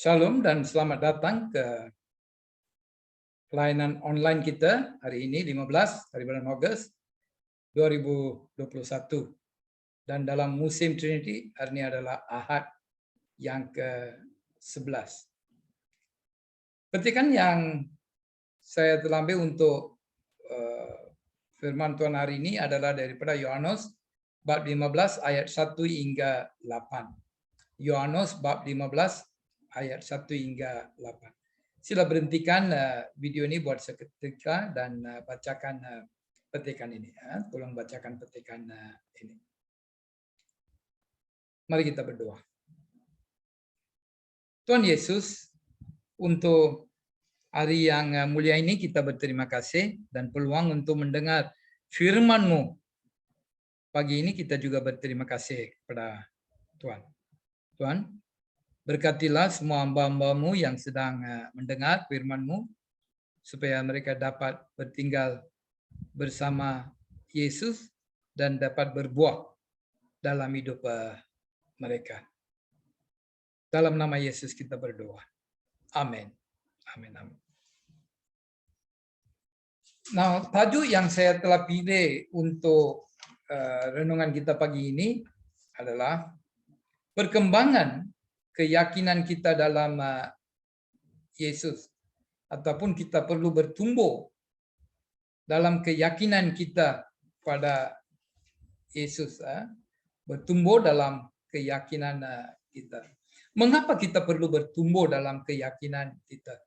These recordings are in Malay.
Shalom dan selamat datang ke pelayanan online kita hari ini 15 hari bulan Ogos 2021. Dan dalam musim Trinity hari ini adalah Ahad yang ke-11. Petikan yang saya telah ambil untuk firman Tuhan hari ini adalah daripada Yohanes bab 15 ayat 1 hingga 8. Yohanes bab 15 ayat 1 hingga 8. Sila berhentikan video ini buat seketika dan bacakan petikan ini. Tolong bacakan petikan ini. Mari kita berdoa. Tuhan Yesus, untuk hari yang mulia ini kita berterima kasih dan peluang untuk mendengar firman-Mu. Pagi ini kita juga berterima kasih kepada Tuhan. Tuhan, berkatilah semua hamba-hamba-Mu yang sedang mendengar firman-Mu, supaya mereka dapat bertinggal bersama Yesus dan dapat berbuah dalam hidup mereka. Dalam nama Yesus kita berdoa. Amin. Amin. Amin. Nah, tajuk yang saya telah pilih untuk renungan kita pagi ini adalah perkembangan keyakinan kita dalam Yesus, ataupun kita perlu bertumbuh dalam keyakinan kita pada Yesus, bertumbuh dalam keyakinan kita. Mengapa kita perlu bertumbuh dalam keyakinan kita?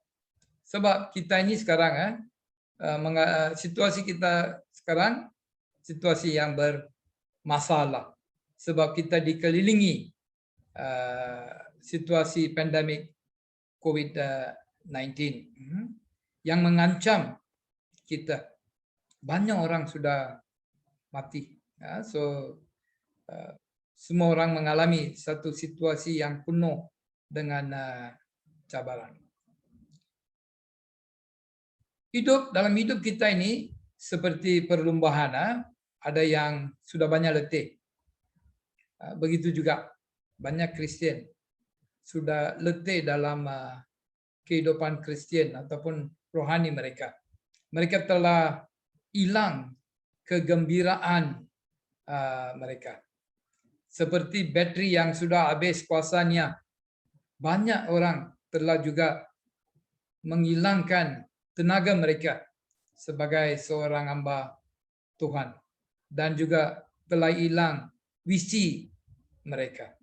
Sebab kita ini sekarang, situasi kita sekarang situasi yang bermasalah. Sebab kita dikelilingi situasi pandemik COVID-19 yang mengancam kita. Banyak orang sudah mati. Semua orang mengalami satu situasi yang penuh dengan cabaran. Dalam hidup kita ini seperti perlombaan, ada yang sudah banyak letih. Begitu juga banyak Kristen sudah letih dalam kehidupan Kristen ataupun rohani mereka. Mereka telah hilang kegembiraan mereka. Seperti bateri yang sudah habis kuasanya. Banyak orang telah juga menghilangkan tenaga mereka sebagai seorang hamba Tuhan. Dan juga telah hilang visi mereka.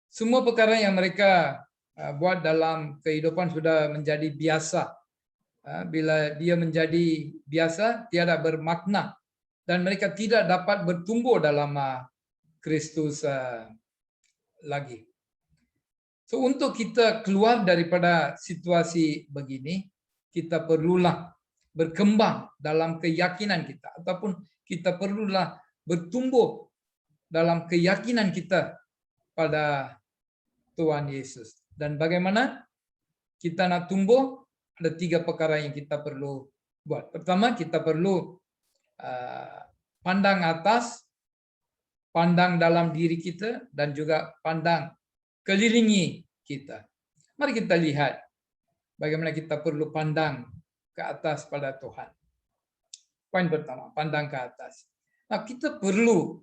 Semua perkara yang mereka buat dalam kehidupan sudah menjadi biasa. Bila dia menjadi biasa, tiada bermakna. Dan mereka tidak dapat bertumbuh dalam Kristus lagi. So, untuk kita keluar daripada situasi begini, kita perlulah berkembang dalam keyakinan kita. Ataupun kita perlulah bertumbuh dalam keyakinan kita pada Tuhan Yesus. Dan bagaimana kita nak tumbuh? Ada 3 perkara yang kita perlu buat. Pertama, kita perlu pandang atas, pandang dalam diri kita, dan juga pandang kelilingi kita. Mari kita lihat bagaimana kita perlu pandang ke atas pada Tuhan. Poin pertama, pandang ke atas. Nah, kita perlu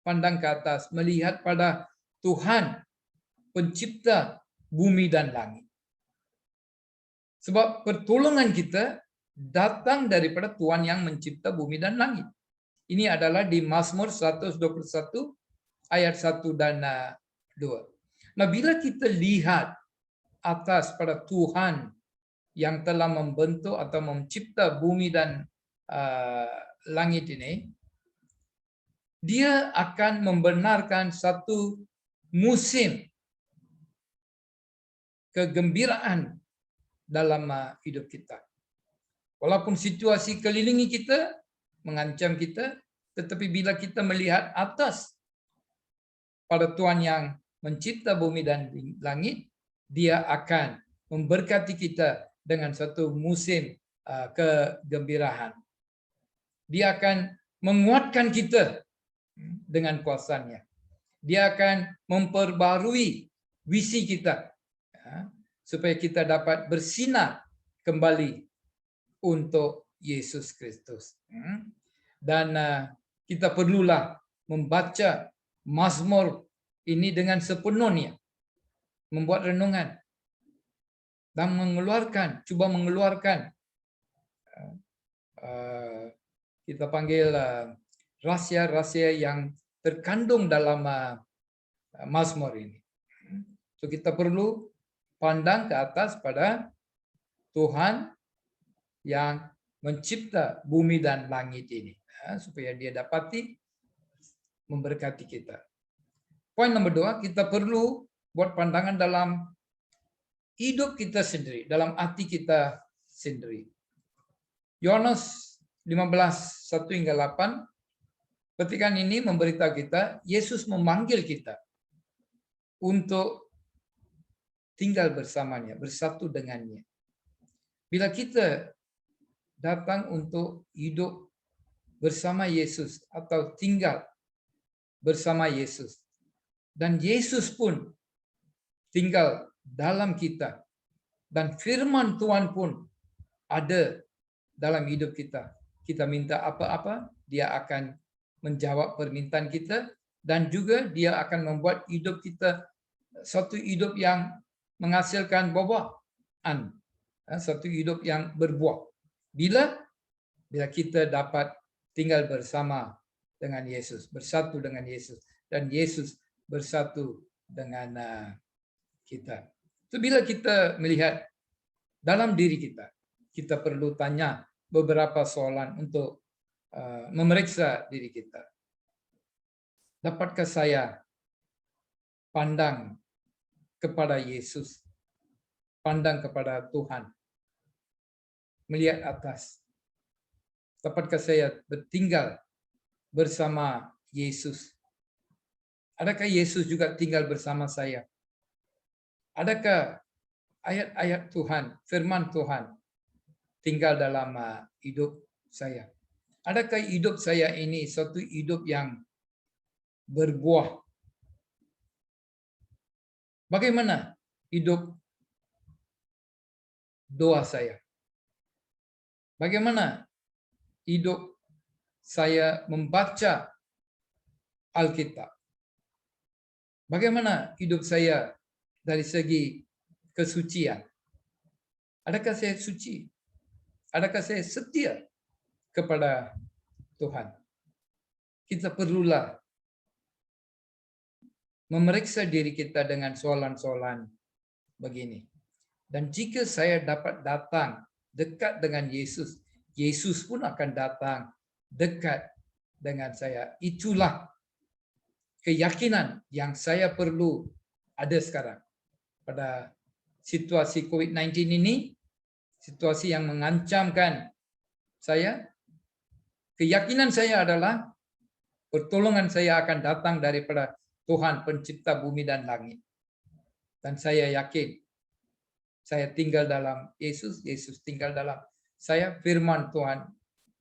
pandang ke atas, melihat pada Tuhan, pencipta bumi dan langit. Sebab pertolongan kita datang daripada Tuhan yang mencipta bumi dan langit. Ini adalah di Mazmur 121 ayat 1 dan 2. Nah, bila kita lihat atas pada Tuhan yang telah membentuk atau mencipta bumi dan langit ini, dia akan membenarkan satu musim kegembiraan dalam hidup kita. Walaupun situasi kelilingi kita mengancam kita, tetapi bila kita melihat atas pada Tuhan yang mencipta bumi dan langit, dia akan memberkati kita dengan satu musim kegembiraan. Dia akan menguatkan kita dengan kuasanya. Dia akan memperbarui visi kita, supaya kita dapat bersinar kembali untuk Yesus Kristus. Dan kita perlulah membaca Mazmur ini dengan sepenuhnya, membuat renungan dan coba mengeluarkan kita panggil rahasia-rahasia yang terkandung dalam Mazmur ini. So kita perlu pandang ke atas pada Tuhan yang mencipta bumi dan langit ini, supaya Dia dapati memberkati kita. Poin nomor 2, kita perlu buat pandangan dalam hidup kita sendiri, dalam hati kita sendiri. Yohanes 15:1-8, petikan ini memberitahu kita, Yesus memanggil kita untuk tinggal bersamanya, bersatu dengannya. Bila kita datang untuk hidup bersama Yesus atau tinggal bersama Yesus, dan Yesus pun tinggal dalam kita, dan firman Tuhan pun ada dalam hidup kita. Kita minta apa-apa, Dia akan menjawab permintaan kita, dan juga Dia akan membuat hidup kita satu hidup yang menghasilkan buah-buahan, satu hidup yang berbuah. Bila kita dapat tinggal bersama dengan Yesus, bersatu dengan Yesus, dan Yesus bersatu dengan kita. So, bila kita melihat dalam diri kita, kita perlu tanya beberapa soalan untuk memeriksa diri kita. Dapatkah saya pandang kepada Yesus, pandang kepada Tuhan, melihat atas? Dapatkah saya bertinggal bersama Yesus? Adakah Yesus juga tinggal bersama saya? Adakah ayat-ayat Tuhan, firman Tuhan tinggal dalam hidup saya? Adakah hidup saya ini suatu hidup yang berbuah? Bagaimana hidup doa saya? Bagaimana hidup saya membaca Alkitab? Bagaimana hidup saya dari segi kesucian? Adakah saya suci? Adakah saya setia kepada Tuhan? Kita perlulah memeriksa diri kita dengan soalan-soalan begini. Dan jika saya dapat datang dekat dengan Yesus, Yesus pun akan datang dekat dengan saya. Itulah keyakinan yang saya perlu ada sekarang. Pada situasi COVID-19 ini, situasi yang mengancamkan saya, keyakinan saya adalah pertolongan saya akan datang daripada Tuhan pencipta bumi dan langit. Dan saya yakin saya tinggal dalam Yesus, Yesus tinggal dalam saya, firman Tuhan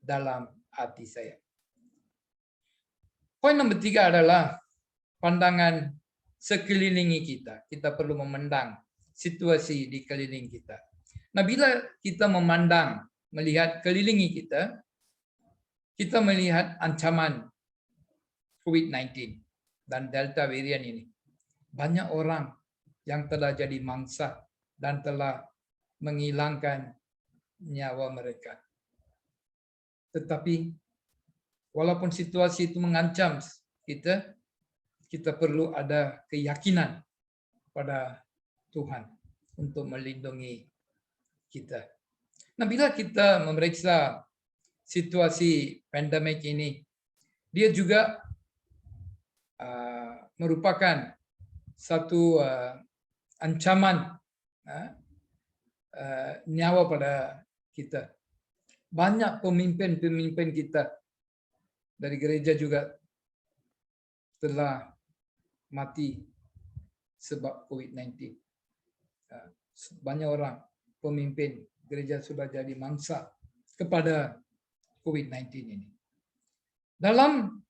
dalam hati saya. Poin nomor 3 adalah pandangan sekelilingi kita. Kita perlu memandang situasi di keliling kita. Nah, bila kita memandang, melihat kelilingi kita, kita melihat ancaman COVID-19 dan Delta varian ini. Banyak orang yang telah jadi mangsa dan telah menghilangkan nyawa mereka. Tetapi walaupun situasi itu mengancam kita, kita perlu ada keyakinan pada Tuhan untuk melindungi kita. Nah, bila kita memeriksa situasi pandemik ini, dia juga merupakan satu ancaman nyawa pada kita. Banyak pemimpin-pemimpin kita dari gereja juga telah mati sebab COVID-19. Banyak orang pemimpin gereja sudah jadi mangsa kepada COVID-19 ini. Dalam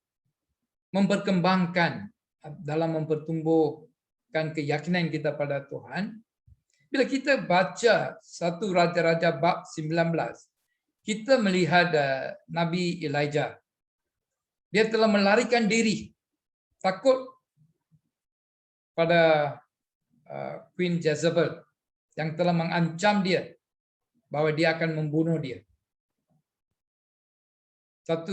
memperkembangkan, dalam mempertumbuh menguatkan keyakinan kita pada Tuhan. Bila kita baca 1 Raja-Raja bab 19, kita melihat Nabi Elijah. Dia telah melarikan diri, takut pada Queen Jezebel yang telah mengancam dia bahwa dia akan membunuh dia. 1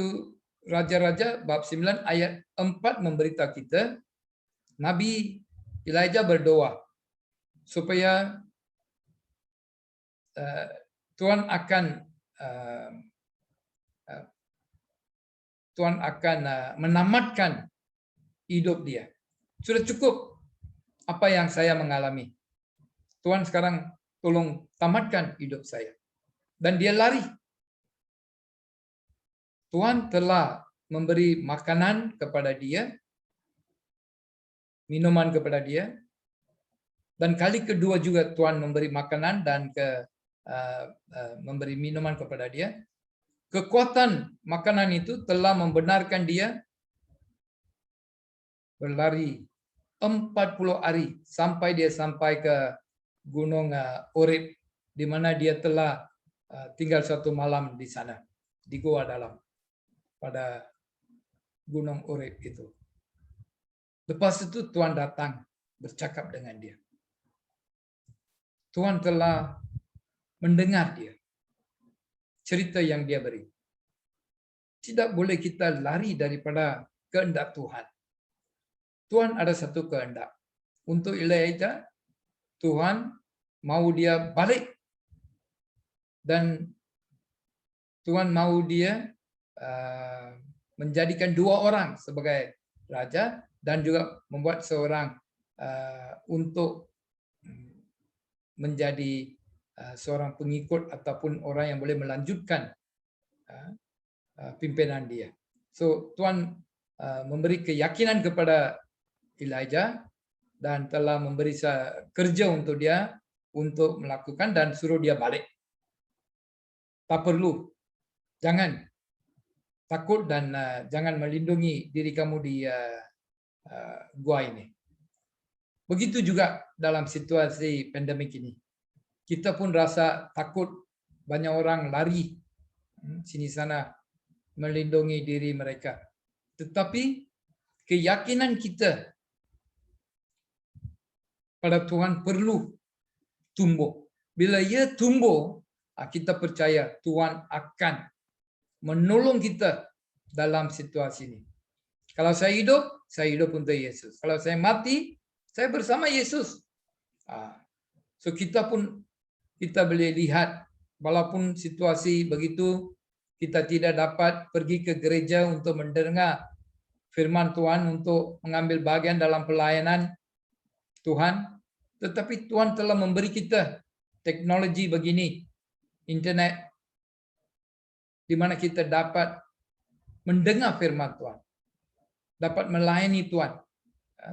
Raja-Raja bab 9 ayat 4 memberitahu kita, Nabi Elijah berdoa supaya Tuhan akan menamatkan hidup dia. Sudah cukup apa yang saya mengalami. Tuhan sekarang tolong tamatkan hidup saya. Dan dia lari. Tuhan telah memberi makanan kepada dia, minuman kepada dia, dan kali kedua juga Tuhan memberi makanan dan memberi minuman kepada dia. Kekuatan makanan itu telah membenarkan dia berlari 40 hari sampai dia sampai ke Gunung Oreb, di mana dia telah tinggal 1 malam di sana, di gua dalam pada Gunung Oreb itu. Lepas itu Tuhan datang bercakap dengan dia. Tuhan telah mendengar dia, cerita yang dia beri. Tidak boleh kita lari daripada kehendak Tuhan. Tuhan ada satu kehendak. Untuk Elijah, Tuhan mau dia balik. Dan Tuhan mau dia menjadikan 2 orang sebagai raja dan juga membuat seorang untuk menjadi seorang pengikut ataupun orang yang boleh melanjutkan pimpinan dia. So Tuhan memberi keyakinan kepada Elijah dan telah memberi kerja untuk dia untuk melakukan dan suruh dia balik. Tak perlu, jangan takut dan jangan melindungi diri kamu di gua ini. Begitu juga dalam situasi pandemik ini. Kita pun rasa takut, banyak orang lari sini sana melindungi diri mereka. Tetapi keyakinan kita pada Tuhan perlu tumbuh. Bila ia tumbuh, kita percaya Tuhan akan menolong kita dalam situasi ini. Kalau saya hidup untuk Yesus. Kalau saya mati, saya bersama Yesus. So kita boleh lihat, walaupun situasi begitu, kita tidak dapat pergi ke gereja untuk mendengar firman Tuhan, untuk mengambil bagian dalam pelayanan Tuhan. Tetapi Tuhan telah memberi kita teknologi begini, internet, di mana kita dapat mendengar firman Tuhan, dapat melayani Tuhan.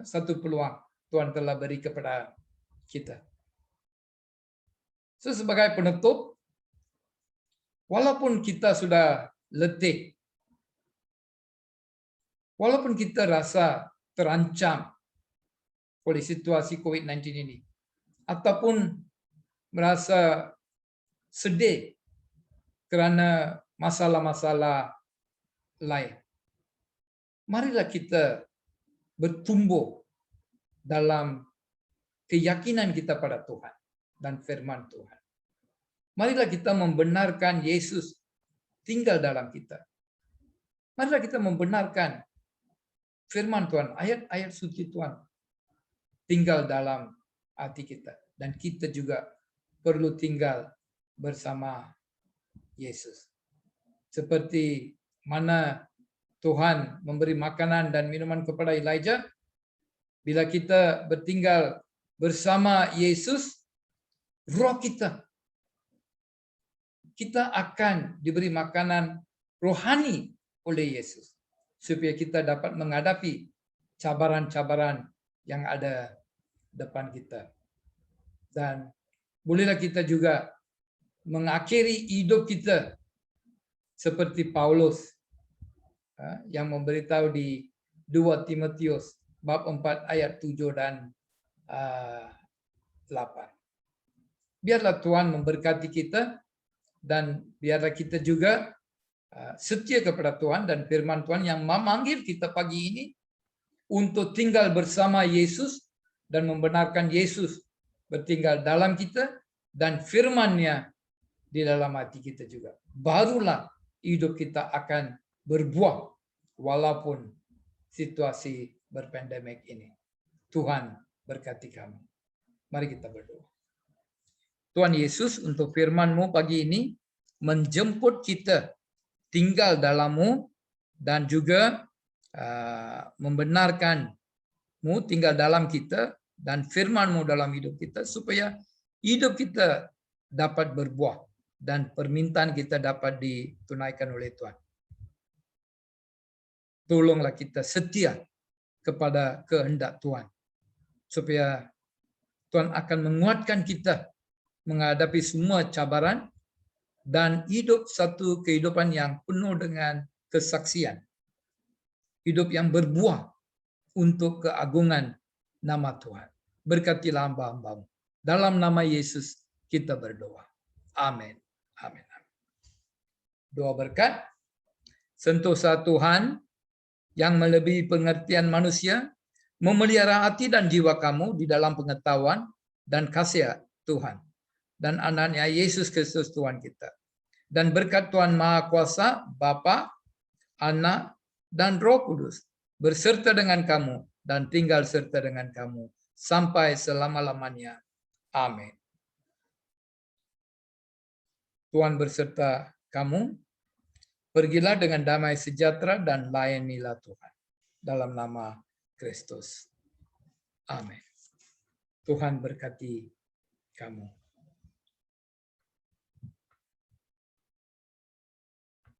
Satu peluang Tuhan telah beri kepada kita. So, sebagai penutup, walaupun kita sudah letih, walaupun kita rasa terancam oleh situasi COVID-19 ini, ataupun merasa sedih kerana masalah-masalah lain, marilah kita bertumbuh dalam keyakinan kita pada Tuhan dan firman Tuhan. Marilah kita membenarkan Yesus tinggal dalam kita. Marilah kita membenarkan firman Tuhan, ayat-ayat suci Tuhan tinggal dalam hati kita. Dan kita juga perlu tinggal bersama Yesus. Seperti mana Tuhan memberi makanan dan minuman kepada Elijah, bila kita bertinggal bersama Yesus, roh kita akan diberi makanan rohani oleh Yesus, supaya kita dapat menghadapi cabaran-cabaran yang ada depan kita. Dan bolehlah kita juga mengakhiri hidup kita seperti Paulus yang memberitahu di 2 Timotius bab 4 ayat 7 dan lapar. Biarlah Tuhan memberkati kita dan biarlah kita juga setia kepada Tuhan dan firman Tuhan yang memanggil kita pagi ini untuk tinggal bersama Yesus dan membenarkan Yesus bertinggal dalam kita dan firman-Nya di dalam hati kita juga. Barulah hidup kita akan berbuah walaupun situasi berpandemik ini. Tuhan berkati kami. Mari kita berdoa. Tuhan Yesus, untuk firman-Mu pagi ini menjemput kita tinggal dalam-Mu dan juga membenarkan-Mu tinggal dalam kita dan firman-Mu dalam hidup kita supaya hidup kita dapat berbuah dan permintaan kita dapat ditunaikan oleh Tuhan. Tolonglah kita setia kepada kehendak Tuhan supaya Tuhan akan menguatkan kita menghadapi semua cabaran dan hidup satu kehidupan yang penuh dengan kesaksian. Hidup yang berbuah untuk keagungan nama Tuhan. Berkatilah hamba-hamba-Mu. Dalam nama Yesus kita berdoa. Amin. Amin. Doa berkat. Sentosa Tuhan yang melebihi pengertian manusia, memelihara hati dan jiwa kamu di dalam pengetahuan dan kasih Tuhan dan anaknya Yesus Kristus Tuhan kita. Dan berkat Tuhan Maha Kuasa, Bapa, Anak, dan Roh Kudus berserta dengan kamu dan tinggal serta dengan kamu sampai selama-lamanya. Amin. Tuhan berserta kamu. Pergilah dengan damai sejahtera dan layanilah Tuhan. Dalam nama Kristus. Amin. Tuhan berkati kamu.